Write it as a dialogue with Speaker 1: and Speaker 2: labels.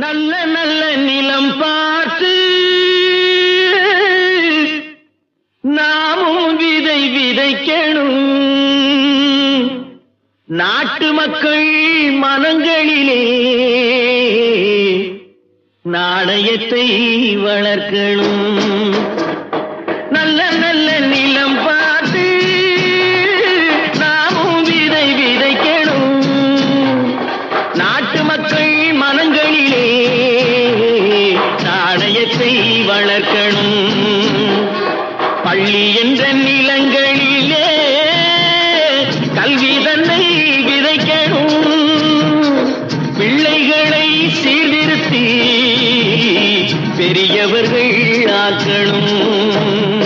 Speaker 1: நல்ல நல்ல நிலம் பார்த்து நாமும் விதை விதைக்கணும். நாட்டு மக்கள் மனங்களிலே நாணயத்தை வளர்க்கணும். நல்ல நல்ல நிலம் பார்த்து நாமும் விதை விதைக்கணும். நாட்டு மக்கள் மனங்களிலே நாணயத்தை வளர்க்கணும். பள்ளி என்ற நிலங்களிலே கல்வி தன்னை விதைக்கணும். பிள்ளைகளை சீர்திருத்தி பெரியவர்கள் ஆக்கணும்.